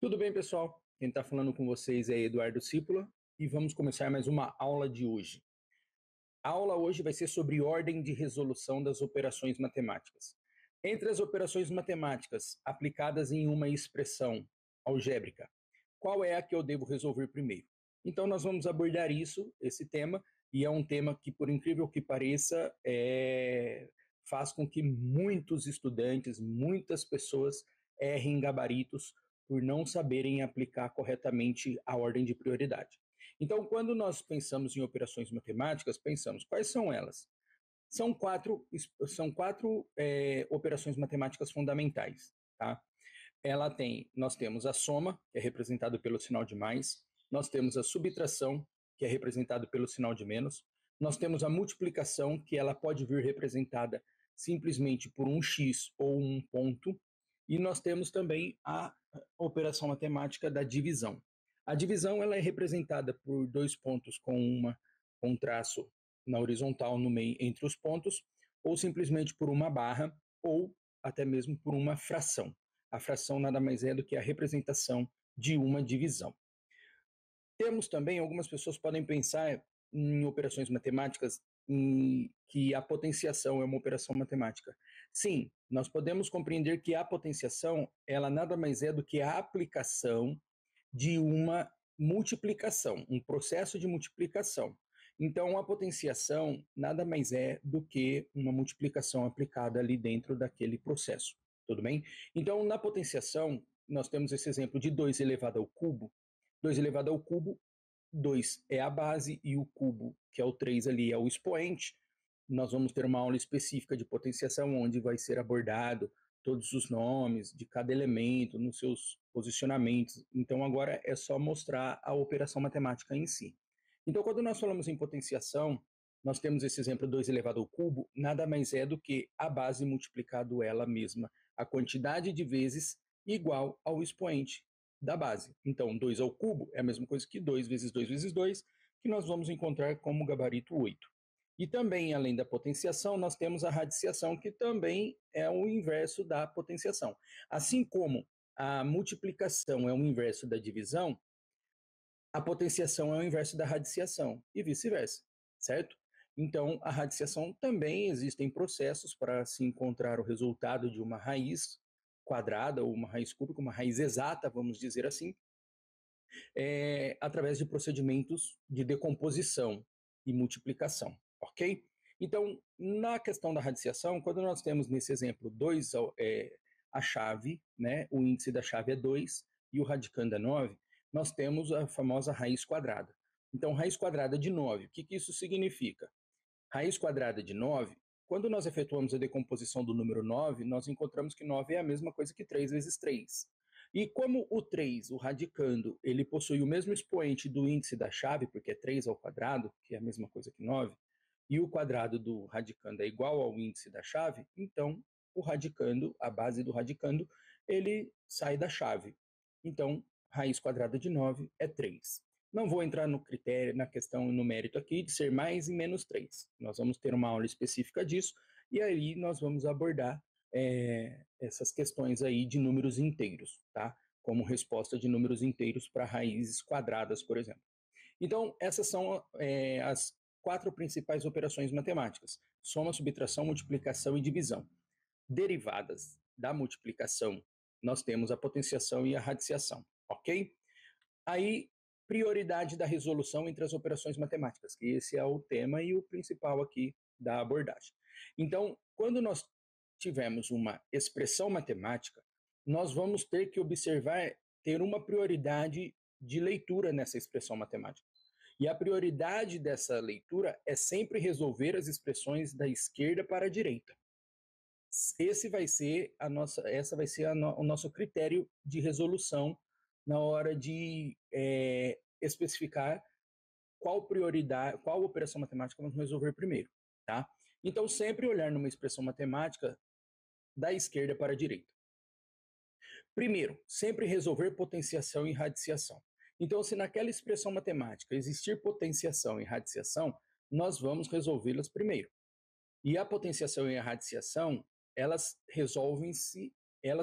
Tudo bem, pessoal? Quem está falando com vocês é Eduardo Cípula e vamos começar mais uma aula de hoje. A aula hoje vai ser sobre ordem de resolução das operações matemáticas. Entre as operações matemáticas aplicadas em uma expressão algébrica, qual é a que eu devo resolver primeiro? Então, nós vamos abordar esse tema, e é um tema que, por incrível que pareça, faz com que muitos estudantes, muitas pessoas errem gabaritos por não saberem aplicar corretamente a ordem de prioridade. Então, quando nós pensamos em operações matemáticas, pensamos quais são elas? São quatro operações matemáticas fundamentais, tá? Nós temos a soma, que é representada pelo sinal de mais, nós temos a subtração, que é representada pelo sinal de menos, nós temos a multiplicação, que ela pode vir representada simplesmente por um x ou um ponto, e nós temos também a operação matemática da divisão. A divisão ela é representada por dois pontos com um traço na horizontal no meio entre os pontos, ou simplesmente por uma barra, ou até mesmo por uma fração. A fração nada mais é do que a representação de uma divisão. Temos também, algumas pessoas podem pensar em operações matemáticas que a potenciação é uma operação matemática. Sim, nós podemos compreender que a potenciação, ela nada mais é do que a aplicação de uma multiplicação, um processo de multiplicação. Então, a potenciação nada mais é do que uma multiplicação aplicada ali dentro daquele processo, tudo bem? Então, na potenciação, nós temos esse exemplo de 2 elevado ao cubo. 2 elevado ao cubo, 2 é a base e o cubo, que é o 3 ali, é o expoente. Nós vamos ter uma aula específica de potenciação, onde vai ser abordado todos os nomes de cada elemento nos seus posicionamentos. Então, agora é só mostrar a operação matemática em si. Então, quando nós falamos em potenciação, nós temos esse exemplo 2 elevado ao cubo, nada mais é do que a base multiplicado ela mesma, a quantidade de vezes igual ao expoente da base. Então, 2 ao cubo é a mesma coisa que 2 vezes 2 vezes 2, que nós vamos encontrar como gabarito 8. E também, além da potenciação, nós temos a radiciação, que também é o inverso da potenciação. Assim como a multiplicação é o inverso da divisão, a potenciação é o inverso da radiciação, e vice-versa, certo? Então, a radiciação também existem processos para se encontrar o resultado de uma raiz quadrada ou uma raiz cúbica, uma raiz exata, vamos dizer assim, através de procedimentos de decomposição e multiplicação, ok? Então, na questão da radiciação, quando nós temos nesse exemplo 2, a chave, né, o índice da chave é 2 e o radicando é 9, nós temos a famosa raiz quadrada. Então, raiz quadrada de 9, o que isso significa? Raiz quadrada de 9, quando nós efetuamos a decomposição do número 9, nós encontramos que 9 é a mesma coisa que 3 vezes 3. E como o 3, o radicando, ele possui o mesmo expoente do índice da chave, porque é 3 ao quadrado, que é a mesma coisa que 9, e o quadrado do radicando é igual ao índice da chave, então o radicando, a base do radicando, ele sai da chave. Então, raiz quadrada de 9 é 3. Não vou entrar no critério, na questão, no mérito aqui de ser mais e menos 3. Nós vamos ter uma aula específica disso, e aí nós vamos abordar essas questões aí de números inteiros, tá? Como resposta de números inteiros para raízes quadradas, por exemplo. Então, essas são as 4 principais operações matemáticas: soma, subtração, multiplicação e divisão. Derivadas da multiplicação, nós temos a potenciação e a radiciação, ok? Aí, prioridade da resolução entre as operações matemáticas, que esse é o tema e o principal aqui da abordagem. Então, quando nós tivermos uma expressão matemática, nós vamos ter que observar, ter uma prioridade de leitura nessa expressão matemática. E a prioridade dessa leitura é sempre resolver as expressões da esquerda para a direita. Essa vai ser o nosso critério de resolução na hora de especificar qual prioridade, qual operação matemática vamos resolver primeiro, tá? Então, sempre olhar numa expressão matemática da esquerda para a direita. Primeiro, sempre resolver potenciação e radiciação. Então, se naquela expressão matemática existir potenciação e radiciação, nós vamos resolvê-las primeiro. E a potenciação e a radiciação, elas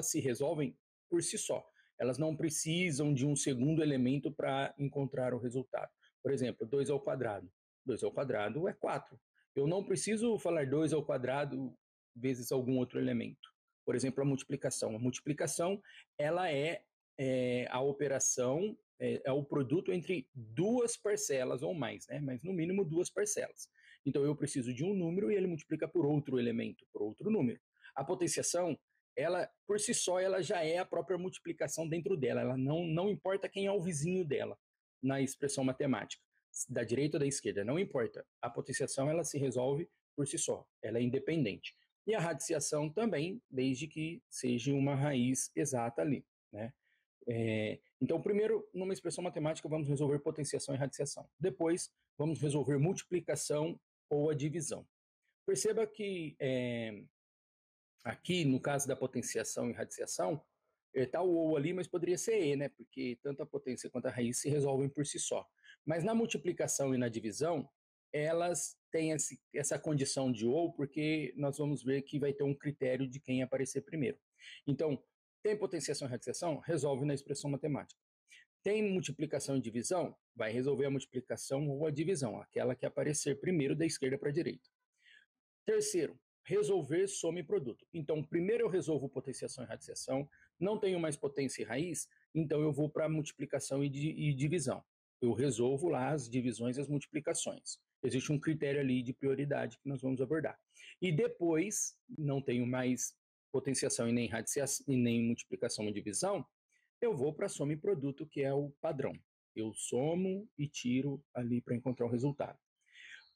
se resolvem por si só. Elas não precisam de um segundo elemento para encontrar o resultado. Por exemplo, 2 ao quadrado. 2 ao quadrado é 4. Eu não preciso falar 2 ao quadrado vezes algum outro elemento. Por exemplo, a multiplicação. A multiplicação, ela é a operação, é o produto entre duas parcelas ou mais, né? Mas no mínimo duas parcelas. Então eu preciso de um número e ele multiplica por outro elemento, por outro número. A potenciação, ela por si só, ela já é a própria multiplicação dentro dela. Ela não importa quem é o vizinho dela na expressão matemática, da direita ou da esquerda, não importa. A potenciação, ela se resolve por si só, ela é independente. E a radiciação também, desde que seja uma raiz exata ali, né? Então, primeiro, numa expressão matemática, vamos resolver potenciação e radiciação. Depois, vamos resolver multiplicação ou a divisão. Perceba que aqui, no caso da potenciação e radiciação, está o ou ali, mas poderia ser e, né? Porque tanto a potência quanto a raiz se resolvem por si só. Mas na multiplicação e na divisão, elas têm essa condição de ou, porque nós vamos ver que vai ter um critério de quem aparecer primeiro. Então, tem potenciação e radiciação? Resolve na expressão matemática. Tem multiplicação e divisão? Vai resolver a multiplicação ou a divisão, aquela que aparecer primeiro da esquerda para a direita. Terceiro, resolver soma e produto. Então, primeiro eu resolvo potenciação e radiciação, não tenho mais potência e raiz, então eu vou para multiplicação e divisão. Eu resolvo lá as divisões e as multiplicações. Existe um critério ali de prioridade que nós vamos abordar. E depois, não tenho mais potenciação e nem radiciação, e nem multiplicação e divisão, eu vou para soma e produto, que é o padrão. Eu somo e tiro ali para encontrar o resultado.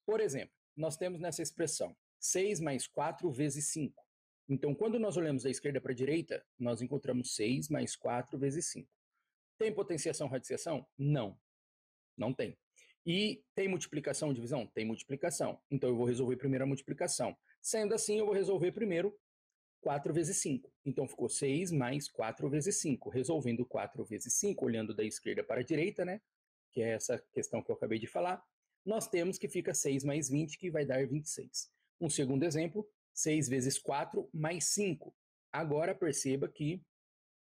Por exemplo, nós temos nessa expressão 6 mais 4 vezes 5. Então, quando nós olhamos da esquerda para a direita, nós encontramos 6 mais 4 vezes 5. Tem potenciação, radiciação? Não, não tem. E tem multiplicação ou divisão? Tem multiplicação. Então, eu vou resolver primeiro a multiplicação. Sendo assim, eu vou resolver primeiro 4 vezes 5. Então, ficou 6 mais 4 vezes 5. Resolvendo 4 vezes 5, olhando da esquerda para a direita, né? Que é essa questão que eu acabei de falar, nós temos que fica 6 mais 20, que vai dar 26. Um segundo exemplo, 6 vezes 4 mais 5. Agora perceba que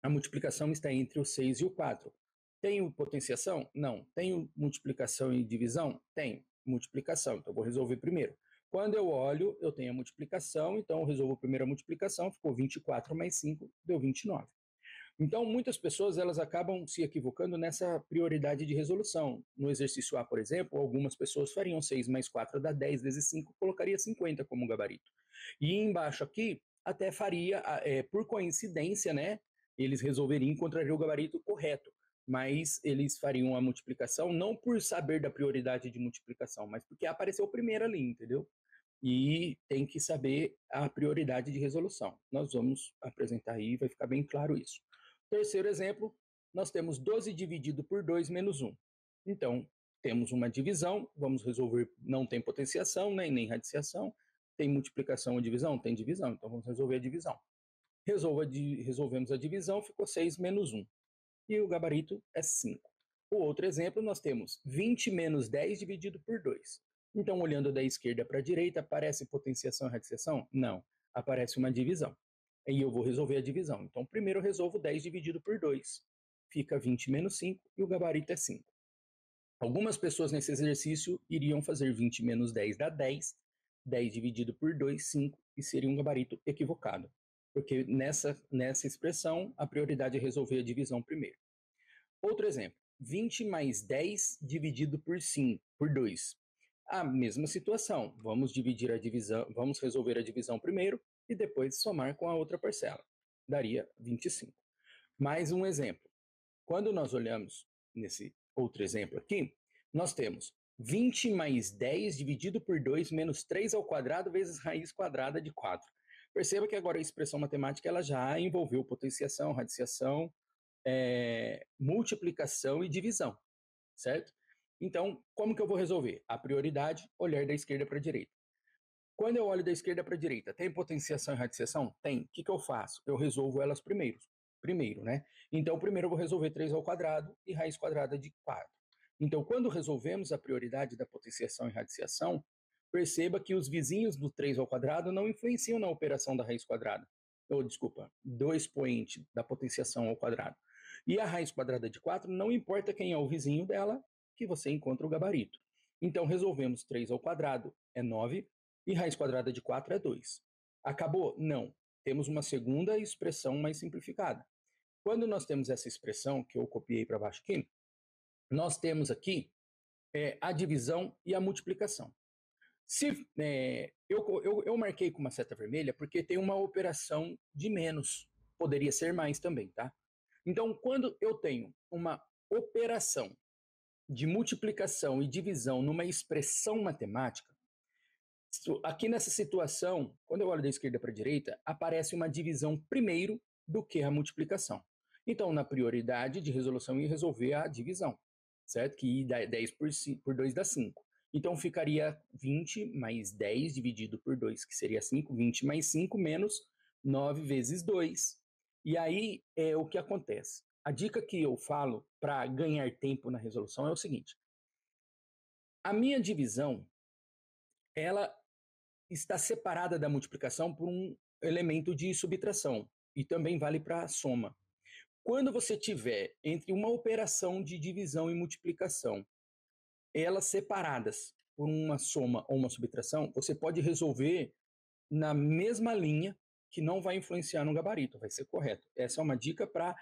a multiplicação está entre o 6 e o 4. Tenho potenciação? Não. Tenho multiplicação e divisão? Tem multiplicação, então vou resolver primeiro. Quando eu olho, eu tenho a multiplicação, então eu resolvo primeiro a multiplicação, ficou 24 mais 5, deu 29. Então, muitas pessoas elas acabam se equivocando nessa prioridade de resolução. No exercício A, por exemplo, algumas pessoas fariam 6 mais 4 dá 10 vezes 5, colocaria 50 como gabarito. E embaixo aqui, até faria, por coincidência, né? Eles resolveriam encontrar o gabarito correto, mas eles fariam a multiplicação não por saber da prioridade de multiplicação, mas porque apareceu primeiro ali, entendeu? E tem que saber a prioridade de resolução. Nós vamos apresentar aí, vai ficar bem claro isso. Terceiro exemplo, nós temos 12 dividido por 2 menos 1. Então, temos uma divisão, vamos resolver, não tem potenciação, né, nem radiciação, tem multiplicação ou divisão? Tem divisão, então vamos resolver a divisão. Resolvemos a divisão, ficou 6 menos 1. E o gabarito é 5. O outro exemplo, nós temos 20 menos 10 dividido por 2. Então, olhando da esquerda para a direita, aparece potenciação e radiciação? Não, aparece uma divisão. E eu vou resolver a divisão. Então, primeiro eu resolvo 10 dividido por 2. Fica 20 menos 5 e o gabarito é 5. Algumas pessoas nesse exercício iriam fazer 20 menos 10 dá 10, 10 dividido por 2, 5, e seria um gabarito equivocado. Porque nessa expressão, a prioridade é resolver a divisão primeiro. Outro exemplo, 20 mais 10 dividido por 5, por 2. A mesma situação, vamos dividir a divisão, vamos resolver a divisão primeiro e depois somar com a outra parcela. Daria 25. Mais um exemplo. Quando nós olhamos nesse outro exemplo aqui, nós temos 20 mais 10 dividido por 2 menos 3 ao quadrado vezes raiz quadrada de 4. Perceba que agora a expressão matemática ela já envolveu potenciação, radiciação, multiplicação e divisão, certo? Então, como que eu vou resolver? A prioridade, olhar da esquerda para a direita. Quando eu olho da esquerda para a direita, tem potenciação e radiciação? Tem. O que eu faço? Eu resolvo elas primeiro, né? Então, primeiro eu vou resolver 3 ao quadrado e raiz quadrada de 4. Então, quando resolvemos a prioridade da potenciação e radiciação, perceba que os vizinhos do 3 ao quadrado não influenciam na operação da raiz quadrada. Ou, desculpa, do expoente da potenciação ao quadrado. E a raiz quadrada de 4, não importa quem é o vizinho dela, que você encontra o gabarito. Então, resolvemos 3 ao quadrado é 9 e raiz quadrada de 4 é 2. Acabou? Não. Temos uma segunda expressão mais simplificada. Quando nós temos essa expressão, que eu copiei para baixo aqui, nós temos aqui a divisão e a multiplicação. Se eu marquei com uma seta vermelha porque tem uma operação de menos, poderia ser mais também, tá? Então, quando eu tenho uma operação de multiplicação e divisão numa expressão matemática, aqui nessa situação, quando eu olho da esquerda para a direita, aparece uma divisão primeiro do que a multiplicação. Então, na prioridade de resolução, eu ia resolver a divisão, certo? Que 10 por 2 dá 5. Então, ficaria 20 mais 10 dividido por 2, que seria 5. 20 mais 5 menos 9 vezes 2. E aí, o que acontece? A dica que eu falo para ganhar tempo na resolução é o seguinte. A minha divisão, ela está separada da multiplicação por um elemento de subtração. E também vale para a soma. Quando você tiver entre uma operação de divisão e multiplicação, elas separadas por uma soma ou uma subtração, você pode resolver na mesma linha, que não vai influenciar no gabarito, vai ser correto. Essa é uma dica para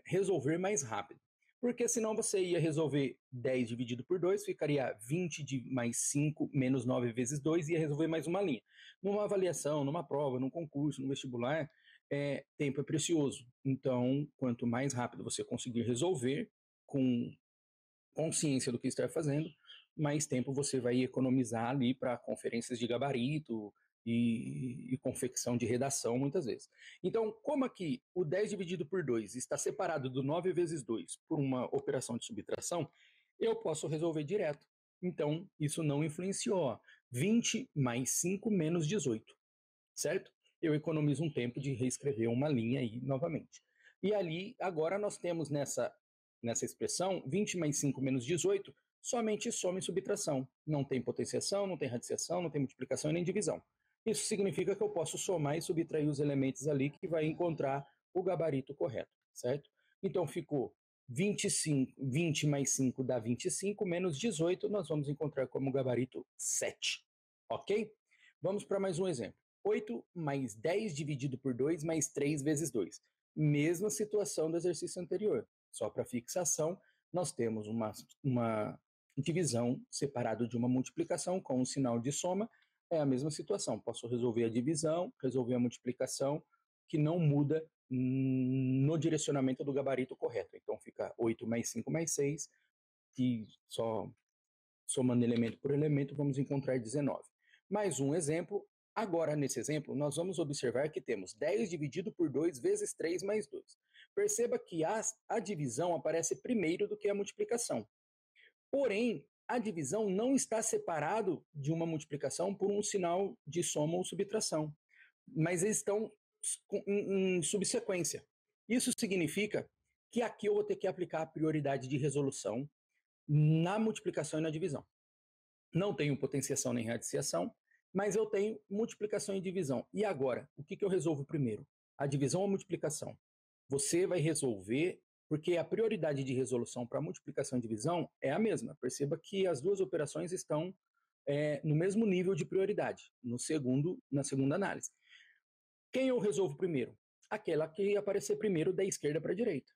resolver mais rápido. Porque senão você ia resolver 10 dividido por 2, ficaria 20 mais 5 menos 9 vezes 2, e ia resolver mais uma linha. Numa avaliação, numa prova, num concurso, no vestibular, tempo é precioso. Então, quanto mais rápido você conseguir resolver, com consciência do que está fazendo, mais tempo você vai economizar ali para conferências de gabarito e confecção de redação, muitas vezes. Então, como aqui o 10 dividido por 2 está separado do 9 vezes 2 por uma operação de subtração, eu posso resolver direto. Então, isso não influenciou. 20 mais 5 menos 18, certo? Eu economizo um tempo de reescrever uma linha aí novamente. E ali, agora nós temos nessa expressão, 20 mais 5 menos 18, somente soma e subtração. Não tem potenciação, não tem radiciação, não tem multiplicação e nem divisão. Isso significa que eu posso somar e subtrair os elementos ali que vai encontrar o gabarito correto, certo? Então ficou 20 mais 5 dá 25, menos 18 nós vamos encontrar como gabarito 7, ok? Vamos para mais um exemplo. 8 mais 10 dividido por 2 mais 3 vezes 2. Mesma situação do exercício anterior. Só para fixação, nós temos uma divisão separada de uma multiplicação com um sinal de soma. É a mesma situação. Posso resolver a divisão, resolver a multiplicação, que não muda no direcionamento do gabarito correto. Então fica 8 mais 5 mais 6, que só somando elemento por elemento, vamos encontrar 19. Mais um exemplo. Agora, nesse exemplo, nós vamos observar que temos 10 dividido por 2 vezes 3 mais 2. Perceba que a divisão aparece primeiro do que a multiplicação. Porém, a divisão não está separado de uma multiplicação por um sinal de soma ou subtração, mas eles estão em subsequência. Isso significa que aqui eu vou ter que aplicar a prioridade de resolução na multiplicação e na divisão. Não tenho potenciação nem radiciação, mas eu tenho multiplicação e divisão. E agora, o que eu resolvo primeiro? A divisão ou a multiplicação? Você vai resolver, porque a prioridade de resolução para multiplicação e divisão é a mesma. Perceba que as duas operações estão no mesmo nível de prioridade, na segunda análise. Quem eu resolvo primeiro? Aquela que aparecer primeiro da esquerda para a direita.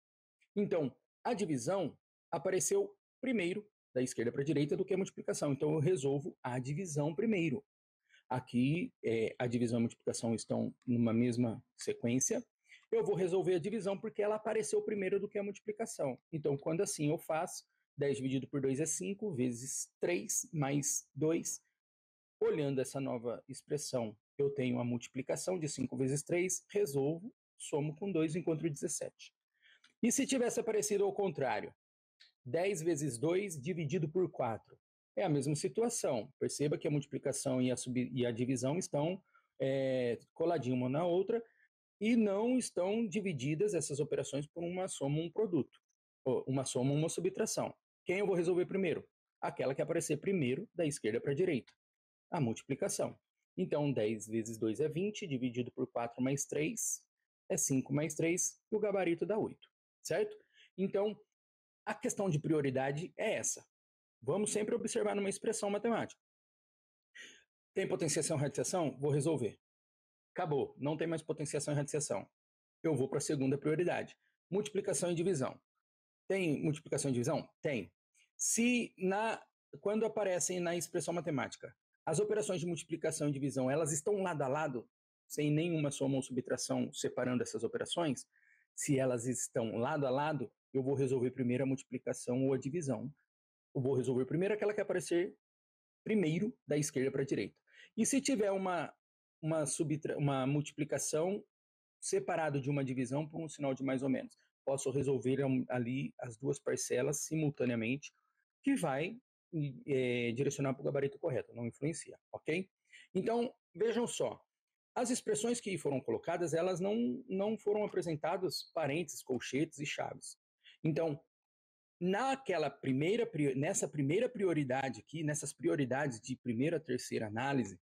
Então, a divisão apareceu primeiro da esquerda para a direita do que a multiplicação. Então, eu resolvo a divisão primeiro. Aqui, a divisão e a multiplicação estão numa mesma sequência. Eu vou resolver a divisão porque ela apareceu primeiro do que a multiplicação. Então, quando assim eu faço, 10 dividido por 2 é 5, vezes 3 mais 2. Olhando essa nova expressão, eu tenho a multiplicação de 5 vezes 3, resolvo, somo com 2, encontro 17. E se tivesse aparecido ao contrário? 10 vezes 2 dividido por 4. É a mesma situação. Perceba que a multiplicação e a divisão estão coladinhas uma na outra e não estão divididas essas operações por uma soma, um produto. Ou uma soma, uma subtração. Quem eu vou resolver primeiro? Aquela que aparecer primeiro da esquerda para a direita. A multiplicação. Então, 10 vezes 2 é 20, dividido por 4 mais 3 é 5 mais 3, e o gabarito dá 8. certo? Então, a questão de prioridade é essa. Vamos sempre observar numa expressão matemática. Tem potenciação e radiação? Vou resolver. Acabou, não tem mais potenciação e radiação. Eu vou para a segunda prioridade. Multiplicação e divisão. Tem multiplicação e divisão? Tem. Quando aparecem na expressão matemática, as operações de multiplicação e divisão, elas estão lado a lado, sem nenhuma soma ou subtração separando essas operações, se elas estão lado a lado, eu vou resolver primeiro a multiplicação ou a divisão. Eu vou resolver primeiro aquela que aparecer primeiro da esquerda para a direita. E se tiver uma multiplicação separado de uma divisão por um sinal de mais ou menos, posso resolver ali as duas parcelas simultaneamente, que vai direcionar para o gabarito correto, não influencia, ok? Então, vejam só, as expressões que foram colocadas, elas não foram apresentadas parênteses, colchetes e chaves. Então, nessa primeira prioridade aqui, nessas prioridades de primeira a terceira análise,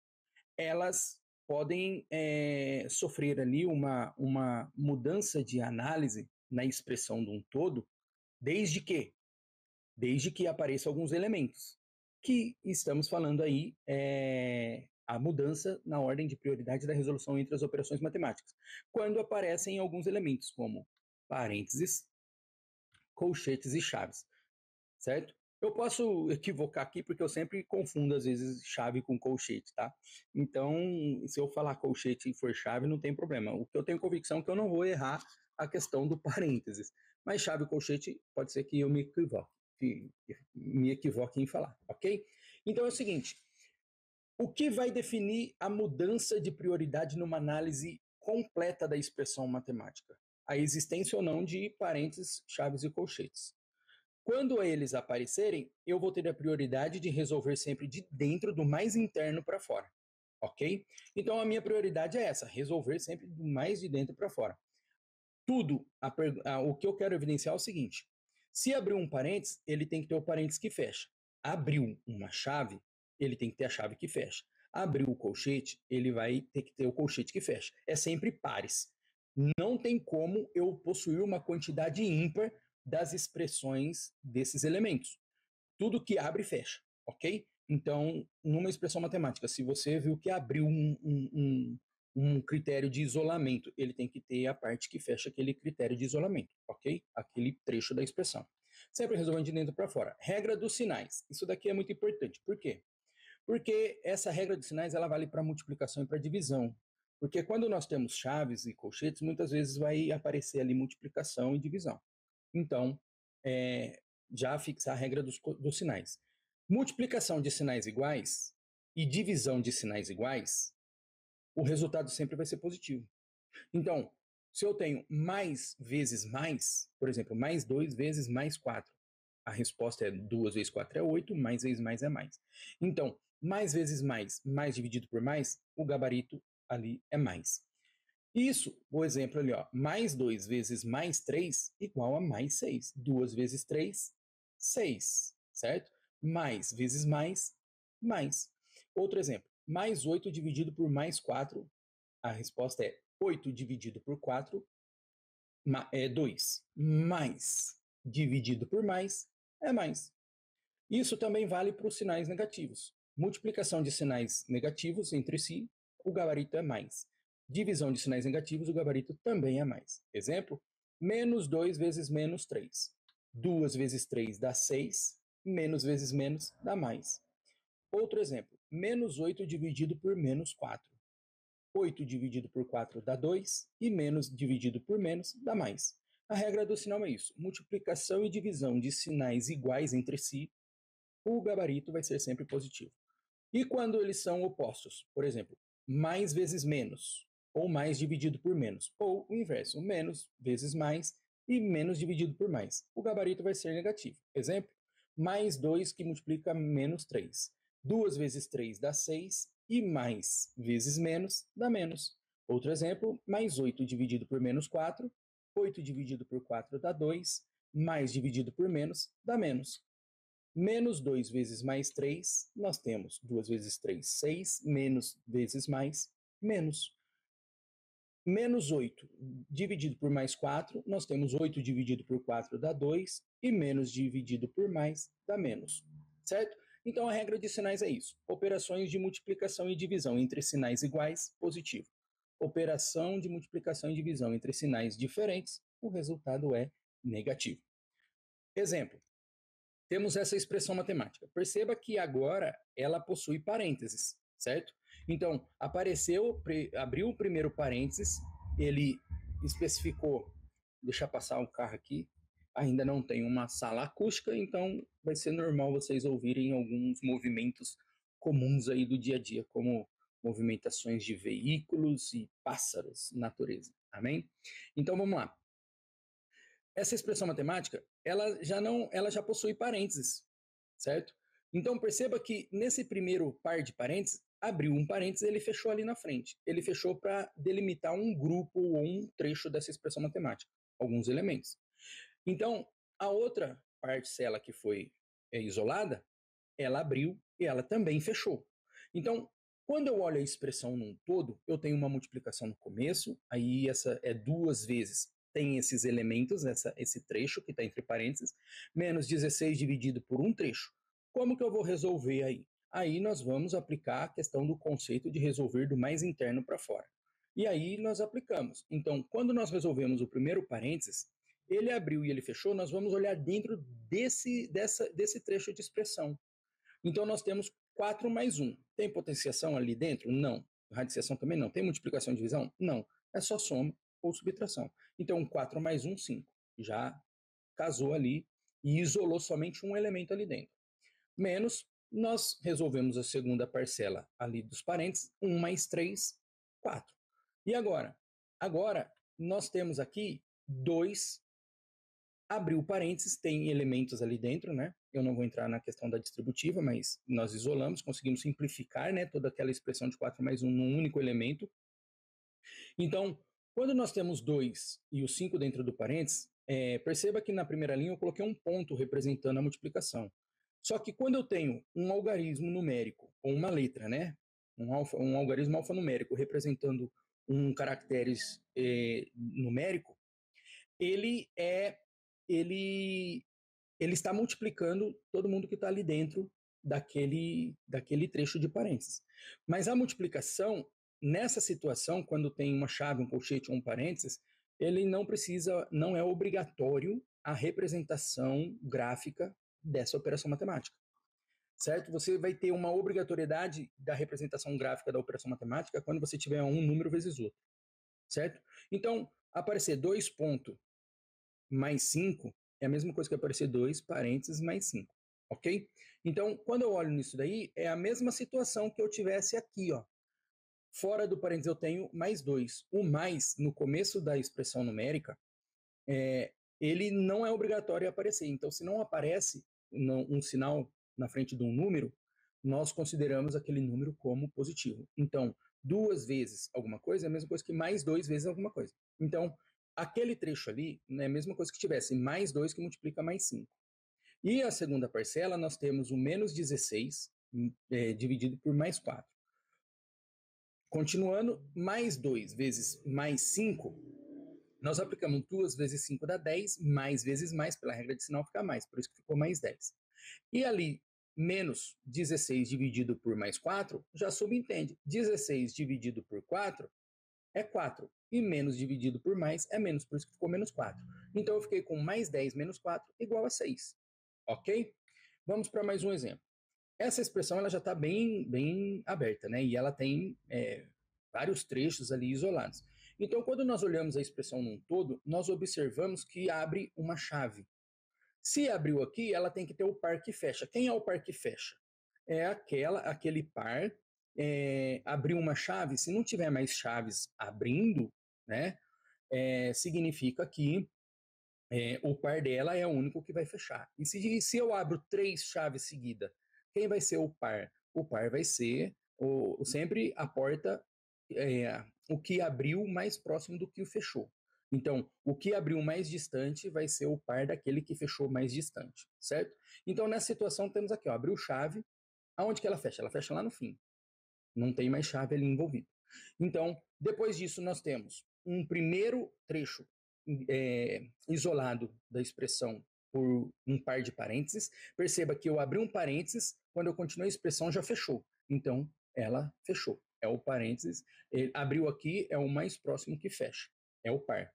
elas podem sofrer ali uma mudança de análise na expressão de um todo, desde que apareçam alguns elementos, que estamos falando aí a mudança na ordem de prioridade da resolução entre as operações matemáticas, quando aparecem alguns elementos, como parênteses, colchetes e chaves, certo? Eu posso equivocar aqui porque eu sempre confundo, às vezes, chave com colchete, tá? Então, se eu falar colchete e for chave, não tem problema. O que eu tenho convicção é que eu não vou errar a questão do parênteses. Mas chave e colchete, pode ser que eu me equivoque em falar, ok? Então é o seguinte, o que vai definir a mudança de prioridade numa análise completa da expressão matemática? A existência ou não de parênteses, chaves e colchetes. Quando eles aparecerem, eu vou ter a prioridade de resolver sempre de dentro, do mais interno para fora, ok? Então a minha prioridade é essa, resolver sempre do mais de dentro para fora. O que eu quero evidenciar é o seguinte, se abrir um parênteses, ele tem que ter o parênteses que fecha. Abriu uma chave, ele tem que ter a chave que fecha. Abriu o colchete, ele vai ter que ter o colchete que fecha. É sempre pares. Não tem como eu possuir uma quantidade ímpar das expressões desses elementos. Tudo que abre, fecha, ok? Então, numa expressão matemática, se você viu que abriu um critério de isolamento, ele tem que ter a parte que fecha aquele critério de isolamento, ok? Aquele trecho da expressão. Sempre resolvendo de dentro para fora. Regra dos sinais. Isso daqui é muito importante. Por quê? Porque essa regra dos sinais ela vale para multiplicação e para divisão. Porque quando nós temos chaves e colchetes, muitas vezes vai aparecer ali multiplicação e divisão. Então, já fixar a regra dos sinais. Multiplicação de sinais iguais e divisão de sinais iguais, o resultado sempre vai ser positivo. Então, se eu tenho mais vezes mais, por exemplo, mais 2 vezes mais 4, a resposta é 2 vezes 4 é 8, mais vezes mais é mais. Então, mais vezes mais dividido por mais, o gabarito ali é mais. Isso, o exemplo ali, ó, mais 2 vezes mais 3 igual a mais 6. 2 vezes 3, 6, certo? Mais vezes mais, mais. Outro exemplo, mais 8 dividido por mais 4, a resposta é 8 dividido por 4 é 2. Mais dividido por mais é mais. Isso também vale para os sinais negativos. Multiplicação de sinais negativos entre si, o gabarito é mais. Divisão de sinais negativos, o gabarito também é mais. Exemplo, menos 2 vezes menos 3. 2 vezes 3 dá 6, menos vezes menos dá mais. Outro exemplo, menos 8 dividido por menos 4. 8 dividido por 4 dá 2 e menos dividido por menos dá mais. A regra do sinal é isso. Multiplicação e divisão de sinais iguais entre si, o gabarito vai ser sempre positivo. E quando eles são opostos? Por exemplo, mais vezes menos, ou mais dividido por menos, ou o inverso, menos vezes mais e menos dividido por mais. O gabarito vai ser negativo. Exemplo, mais 2 que multiplica menos 3. 2 vezes 3 dá 6 e mais vezes menos dá menos. Outro exemplo, mais 8 dividido por menos 4. 8 dividido por 4 dá 2, mais dividido por menos dá menos. Menos 2 vezes mais 3, nós temos 2 vezes 3, 6, menos vezes mais, menos. Menos 8 dividido por mais 4, nós temos 8 dividido por 4 dá 2, e menos dividido por mais dá menos, certo? Então a regra de sinais é isso. Operações de multiplicação e divisão entre sinais iguais, positivo. Operação de multiplicação e divisão entre sinais diferentes, o resultado é negativo. Exemplo, temos essa expressão matemática. Perceba que agora ela possui parênteses, certo? Então, abriu o primeiro parênteses, ele especificou, deixa passar o carro aqui, ainda não tem uma sala acústica, então vai ser normal vocês ouvirem alguns movimentos comuns aí do dia a dia, como movimentações de veículos e pássaros, natureza. Amém? Então vamos lá. Essa expressão matemática, ela já possui parênteses, certo? Então perceba que nesse primeiro par de parênteses, abriu um parênteses, ele fechou ali na frente. Ele fechou para delimitar um grupo ou um trecho dessa expressão matemática, alguns elementos. Então, a outra parcela que foi isolada, ela abriu e ela também fechou. Então, quando eu olho a expressão num todo, eu tenho uma multiplicação no começo, aí essa é 2 vezes, tem esses elementos, esse trecho que está entre parênteses, menos 16 dividido por um trecho. Como que eu vou resolver aí? Aí nós vamos aplicar a questão do conceito de resolver do mais interno para fora. E aí nós aplicamos. Então, quando nós resolvemos o primeiro parênteses, ele abriu e ele fechou, nós vamos olhar dentro desse trecho de expressão. Então, nós temos 4 mais 1. Tem potenciação ali dentro? Não. Radiciação também não. Tem multiplicação e divisão? Não. É só soma ou subtração. Então, 4 mais 1, 5. Já casou ali e isolou somente um elemento ali dentro. Menos, nós resolvemos a segunda parcela ali dos parênteses, 1 mais 3, 4. E agora? Agora, nós temos aqui 2, abriu parênteses, tem elementos ali dentro, né? Eu não vou entrar na questão da distributiva, mas nós isolamos, conseguimos simplificar, né, toda aquela expressão de 4 mais 1 num único elemento. Então, quando nós temos 2 e o 5 dentro do parênteses, perceba que na primeira linha eu coloquei um ponto representando a multiplicação. Só que quando eu tenho um algarismo numérico, ou uma letra, né, um algarismo alfanumérico representando um caractere numérico, ele ele está multiplicando todo mundo que está ali dentro daquele trecho de parênteses. Mas a multiplicação, nessa situação, quando tem uma chave, um colchete ou um parênteses, ele não é obrigatório a representação gráfica dessa operação matemática, certo? Você vai ter uma obrigatoriedade da representação gráfica da operação matemática quando você tiver um número vezes outro, certo? Então, aparecer 2 pontos mais 5 é a mesma coisa que aparecer 2 parênteses mais 5, ok? Então, quando eu olho nisso daí, é a mesma situação que eu tivesse aqui, ó. Fora do parênteses eu tenho mais 2. O mais, no começo da expressão numérica, ele não é obrigatório aparecer. Então, se não aparece um sinal na frente de um número, nós consideramos aquele número como positivo. Então, 2 vezes alguma coisa é a mesma coisa que mais 2 vezes alguma coisa. Então, aquele trecho ali é a mesma coisa que tivesse mais 2 que multiplica mais 5. E a segunda parcela, nós temos o menos 16 dividido por mais 4. Continuando, mais 2 vezes mais 5, nós aplicamos 2 vezes 5 dá 10, mais vezes mais, pela regra de sinal fica mais, por isso que ficou mais 10. E ali, menos 16 dividido por mais 4, já subentende. 16 dividido por 4 é 4. E menos dividido por mais é menos, por isso que ficou menos 4. Então eu fiquei com mais 10 menos 4 igual a 6. Ok? Vamos para mais um exemplo. Essa expressão ela já está bem aberta, né? E ela tem vários trechos ali isolados. Então, quando nós olhamos a expressão num todo, nós observamos que abre uma chave. Se abriu aqui, ela tem que ter o par que fecha. Quem é o par que fecha? É aquele par, abriu uma chave, se não tiver mais chaves abrindo, né, significa que o par dela é o único que vai fechar. E se eu abro 3 chaves seguidas, quem vai ser o par? O par vai ser sempre a porta, o que abriu mais próximo do que o fechou. Então, o que abriu mais distante vai ser o par daquele que fechou mais distante, certo? Então, nessa situação, temos aqui, ó, abriu chave. Aonde que ela fecha? Ela fecha lá no fim. Não tem mais chave ali envolvida. Então, depois disso, nós temos um primeiro trecho isolado da expressão por um par de parênteses, perceba que eu abri um parênteses, quando eu continuei a expressão já fechou. Então, ela fechou. É o parênteses, ele abriu aqui, é o mais próximo que fecha, é o par.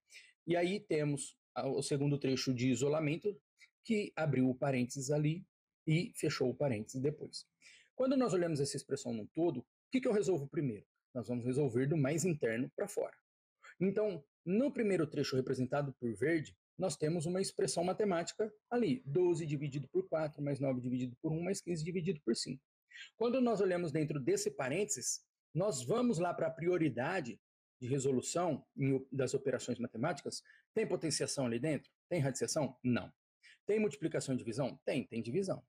E aí temos o segundo trecho de isolamento, que abriu o parênteses ali e fechou o parênteses depois. Quando nós olhamos essa expressão no todo, o que eu resolvo primeiro? Nós vamos resolver do mais interno para fora. Então, no primeiro trecho representado por verde, nós temos uma expressão matemática ali, 12 dividido por 4, mais 9 dividido por 1, mais 15 dividido por 5. Quando nós olhamos dentro desse parênteses, nós vamos lá para a prioridade de resolução das operações matemáticas. Tem potenciação ali dentro? Tem radiciação? Não. Tem multiplicação e divisão? Tem divisão.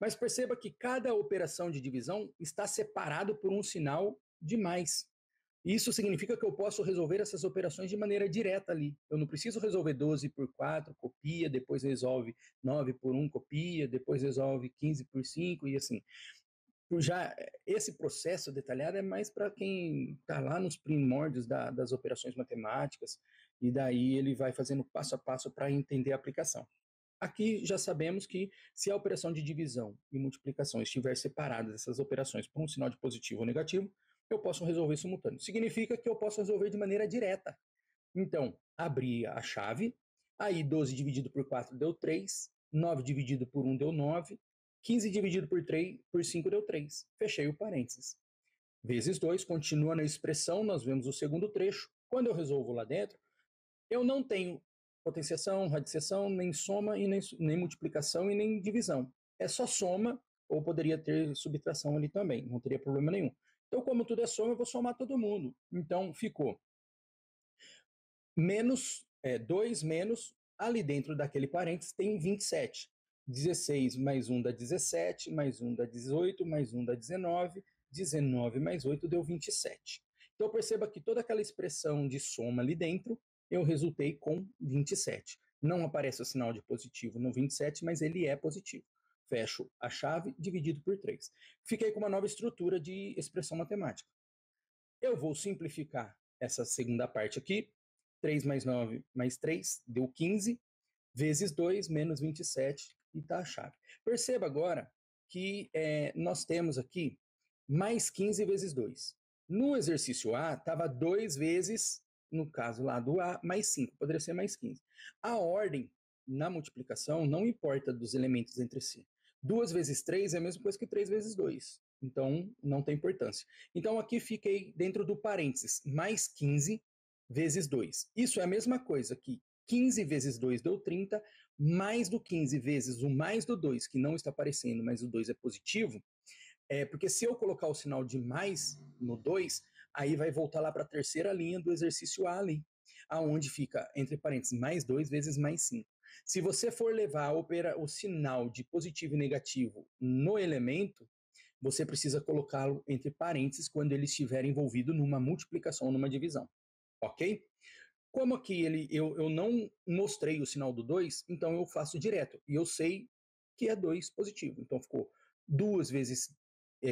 Mas perceba que cada operação de divisão está separado por um sinal de mais. Isso significa que eu posso resolver essas operações de maneira direta ali. Eu não preciso resolver 12 por 4, copia, depois resolve 9 por 1, copia, depois resolve 15 por 5 e assim. Já esse processo detalhado é mais para quem está lá nos primórdios das operações matemáticas, e daí ele vai fazendo passo a passo para entender a aplicação. Aqui já sabemos que se a operação de divisão e multiplicação estiver separada dessas operações por um sinal de positivo ou negativo, eu posso resolver simultâneo. Significa que eu posso resolver de maneira direta. Então, abri a chave, aí 12 dividido por 4 deu 3, 9 dividido por 1 deu 9, 15 dividido por 3, por 5 deu 3. Fechei o parênteses. Vezes 2, continua na expressão, nós vemos o segundo trecho. Quando eu resolvo lá dentro, eu não tenho potenciação, radiciação, nem soma, e nem multiplicação e nem divisão. É só soma, ou poderia ter subtração ali também, não teria problema nenhum. Então, como tudo é soma, eu vou somar todo mundo. Então, ficou menos 2 menos, ali dentro daquele parênteses tem 27. 16 mais 1 dá 17, mais 1 dá 18, mais 1 dá 19, 19 mais 8 deu 27. Então perceba que toda aquela expressão de soma ali dentro, eu resultei com 27. Não aparece o sinal de positivo no 27, mas ele é positivo. Fecho a chave dividido por 3. Fiquei com uma nova estrutura de expressão matemática. Eu vou simplificar essa segunda parte aqui. 3 mais 9 mais 3 deu 15, vezes 2 menos 27, e está a chave. Perceba agora que nós temos aqui mais 15 vezes 2. No exercício A, estava 2 vezes, no caso lá do A, mais 5, poderia ser mais 15. A ordem na multiplicação não importa dos elementos entre si. 2 vezes 3 é a mesma coisa que 3 vezes 2. Então, não tem importância. Então, aqui fiquei dentro do parênteses, mais 15 vezes 2. Isso é a mesma coisa que 15 vezes 2 deu 30, mais do 15 vezes o mais do 2, que não está aparecendo, mas o 2 é positivo, porque se eu colocar o sinal de mais no 2, aí vai voltar lá para a terceira linha do exercício A ali, aonde fica, entre parênteses, mais 2 vezes mais 5. Se você for levar o sinal de positivo e negativo no elemento, você precisa colocá-lo entre parênteses quando ele estiver envolvido numa multiplicação ou numa divisão. Ok? Como aqui eu não mostrei o sinal do 2, então eu faço direto. E eu sei que é 2 positivo. Então ficou 2 vezes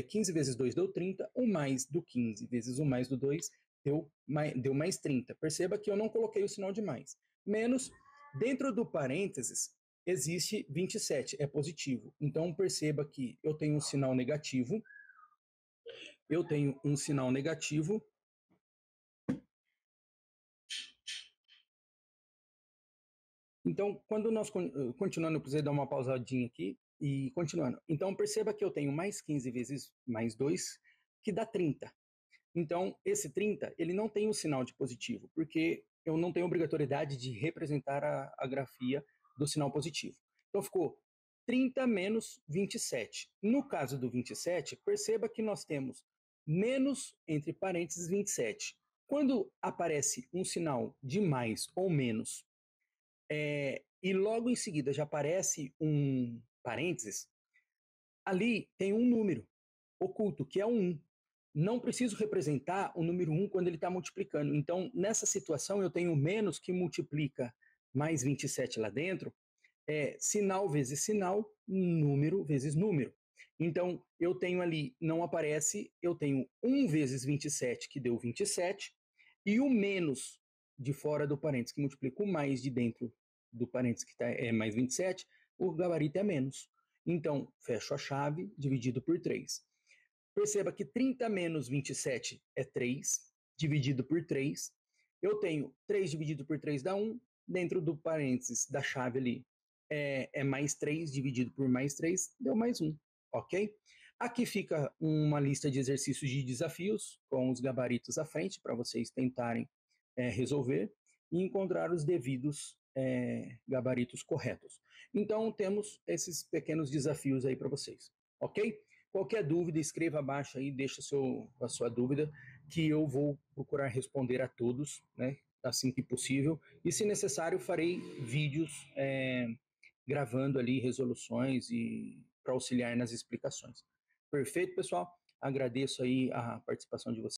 15 vezes 2 deu 30, o mais do 15 vezes o mais do 2 deu mais 30. Perceba que eu não coloquei o sinal de mais. Menos, dentro do parênteses, existe 27, é positivo. Então perceba que eu tenho um sinal negativo, Então, quando nós continuando, eu precisei dar uma pausadinha aqui e continuando. Então, perceba que eu tenho mais 15 vezes mais 2, que dá 30. Então, esse 30, ele não tem o sinal de positivo, porque eu não tenho obrigatoriedade de representar a grafia do sinal positivo. Então, ficou 30 menos 27. No caso do 27, perceba que nós temos menos, entre parênteses, 27. Quando aparece um sinal de mais ou menos, e logo em seguida já aparece um parênteses, ali tem um número oculto, que é o 1. Não preciso representar o número 1 quando ele está multiplicando. Então, nessa situação, eu tenho menos que multiplica mais 27 lá dentro, sinal vezes sinal, número vezes número. Então, eu tenho ali, não aparece, eu tenho 1 vezes 27, que deu 27, e o menos de fora do parênteses que multiplica o mais de dentro do parênteses que é mais 27, o gabarito é menos. Então, fecho a chave, dividido por 3. Perceba que 30 menos 27 é 3, dividido por 3. Eu tenho 3 dividido por 3 dá 1, dentro do parênteses da chave ali é mais 3 dividido por mais 3, deu mais 1, ok? Aqui fica uma lista de exercícios de desafios, com os gabaritos à frente, para vocês tentarem resolver e encontrar os devidos gabaritos corretos. Então, temos esses pequenos desafios aí para vocês, ok? Qualquer dúvida, escreva abaixo aí, deixa a sua dúvida, que eu vou procurar responder a todos, né, assim que possível. E, se necessário, farei vídeos gravando ali resoluções e para auxiliar nas explicações. Perfeito, pessoal? Agradeço aí a participação de vocês.